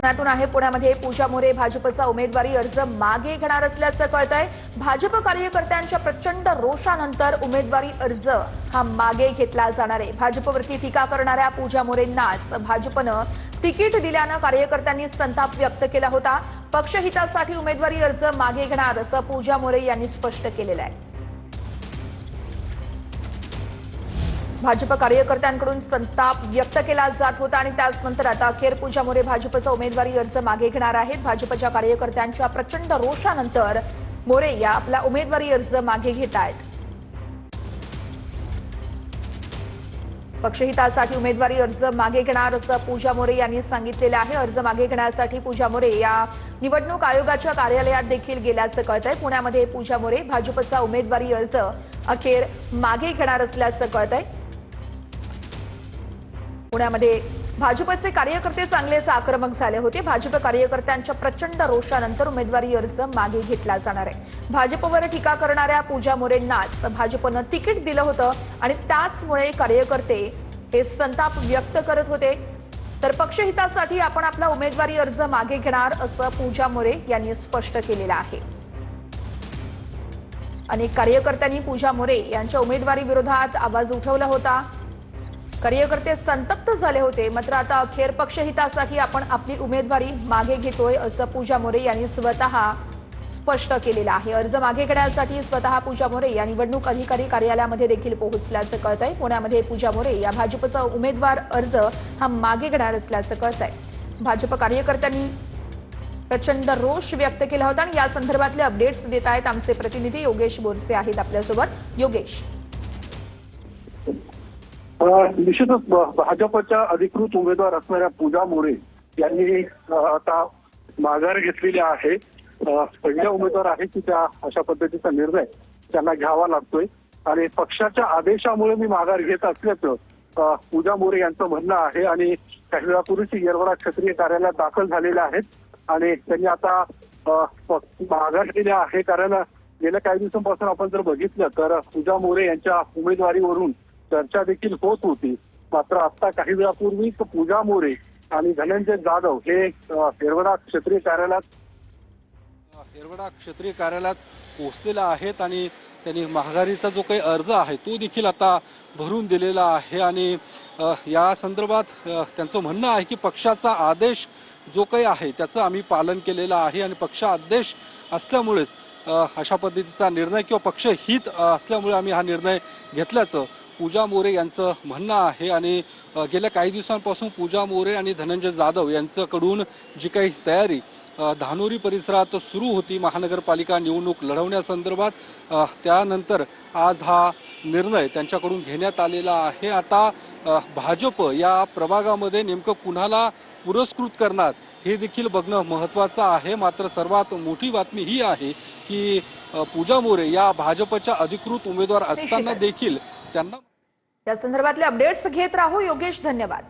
पुण्यातून आहे। पुण्यामध्ये पूजा मोरे भाजपचा उमेदवारी अर्ज मागे घेणार असल्याचं कळतंय। भाजप कार्यकर्त्यांच्या प्रचंड रोषानंतर उमेदवारी अर्ज हा मागे घेतला जाणार आहे। भाजपवरती टीका करणाऱ्या पूजा मोरेंनाच भाजपनं तिकीट दिल्यानं कार्यकर्त्यांनी संताप व्यक्त केला होता। पक्षहितासाठी उमेदवारी अर्ज मागे घेणार असं पूजा मोरे यांनी स्पष्ट केलेलं आहे। भाजप कार्यकर्त्यांकडून संताप व्यक्त केला जात होता आणि त्यानंतर आता अखेर पूजा मोरे भाजपचा उमेदवारी अर्ज मागे घेणार आहेत। भाजपच्या कार्यकर्त्यांच्या प्रचंड रोषानंतर मोरे या आपला उमेदवारी अर्ज मागे घेत आहेत। पक्षहितासाठी उमेदवारी अर्ज मागे घेणार असं पूजा मोरे यांनी सांगितलेलं आहे। अर्ज मागे घेण्यासाठी पूजा मोरे या निवडणूक आयोगाच्या कार्यालयात देखील गेल्याचं कळतंय। पुण्यामध्ये पूजा मोरे भाजपचा उमेदवारी अर्ज अखेर मागे घेणार असल्याचं कळतंय। पुण्यामध्ये भाजपचे कार्यकर्ते चांगलेच आक्रमक झाले होते। भाजप कार्यकर्त्यांच्या प्रचंड रोषानंतर उमेदवारी अर्ज मागे घेतला जाणार आहे। भाजपवर टीका करणाऱ्या पूजा मोरेंनाच भाजपनं तिकीट दिलं होतं आणि त्याचमुळे कार्यकर्ते हे संताप व्यक्त करत होते। तर पक्षहितासाठी आपण आपला उमेदवारी अर्ज मागे घेणार असं पूजा मोरे यांनी स्पष्ट केलेलं आहे। अनेक कार्यकर्त्यांनी पूजा मोरे यांच्या उमेदवारी विरोधात आवाज उठवला होता। कार्यकर्ते संतप्त झाले होते। मात्र आता अखेर पक्षहितासाठी आपण आपली उमेदवारी मागे घेतोय असं पूजा मोरे यांनी स्वतः स्पष्ट केलेलं आहे। अर्ज मागे घेण्यासाठी स्वतः पूजा मोरे या निवडणूक अधिकारी कार्यालयामध्ये देखील पोहोचल्याचं कळतंय। पुण्यामध्ये पूजा मोरे या भाजपचा उमेदवार अर्ज हा मागे घेणार असल्याचं कळतंय। भाजप कार्यकर्त्यांनी प्रचंड रोष व्यक्त केला होता आणि या संदर्भातले अपडेट्स देत आहेत आमचे प्रतिनिधी योगेश बोरसे आहेत आपल्यासोबत। योगेश, निश्चितच भाजपच्या अधिकृत उमेदवार असणाऱ्या पूजा मोरे यांनी आता माघार घेतलेली आहे। पहिल्या उमेदवार आहे की त्या अशा पद्धतीचा निर्णय त्यांना घ्यावा लागतोय आणि पक्षाच्या आदेशामुळे मी माघार घेत असल्याचं पूजा मोरे यांचं म्हणणं आहे आणि काही वेळापूर्वीच येरवडा क्षत्रिय कार्यालयात दाखल झालेले आहेत आणि त्यांनी आता माघार केली आहे। कारण गेल्या काही दिवसांपासून आपण जर बघितलं तर पूजा मोरे यांच्या उमेदवारीवरून चर्चा देखील होत होती। मात्र आता काही वेळापूर्वी पूजा मोरे आणि धनंजय जाधव हे येरवडा क्षत्रिय कार्यालयात पोहोचलेले आहेत आणि त्यांनी माघारीचा जो काही अर्ज आहे तो देखील आता भरून दिलेला आहे आणि या संदर्भात त्यांचं म्हणणं आहे की पक्षाचा आदेश जो काही आहे त्याचं आम्ही पालन केलेलं आहे आणि पक्ष आदेश असल्यामुळेच अशा पद्धतीचा निर्णय किंवा पक्ष हित असल्यामुळे आम्ही हा निर्णय घेतल्याचं पूजा मोरे यांचं म्हणणं आहे। आणि गेल्या काही दिवसांपासून पूजा मोरे आणि धनंजय जाधव यांच्याकडून जी काही तयारी धानोरी परिसरात सुरू होती महानगरपालिका निवडणूक लढवण्यासंदर्भात, त्यानंतर आज हा निर्णय त्यांच्याकडून घेण्यात आलेला आहे। आता भाजप या प्रभागामध्ये नेमकं कुणाला पुरस्कृत करणार हे देखील बघणं महत्त्वाचं आहे। मात्र सर्वात मोठी बातमी ही आहे की पूजा मोरे या भाजपच्या अधिकृत उमेदवार असताना देखील त्यांना या संदर्भातले अपडेट्स घेत राहू। योगेश, धन्यवाद।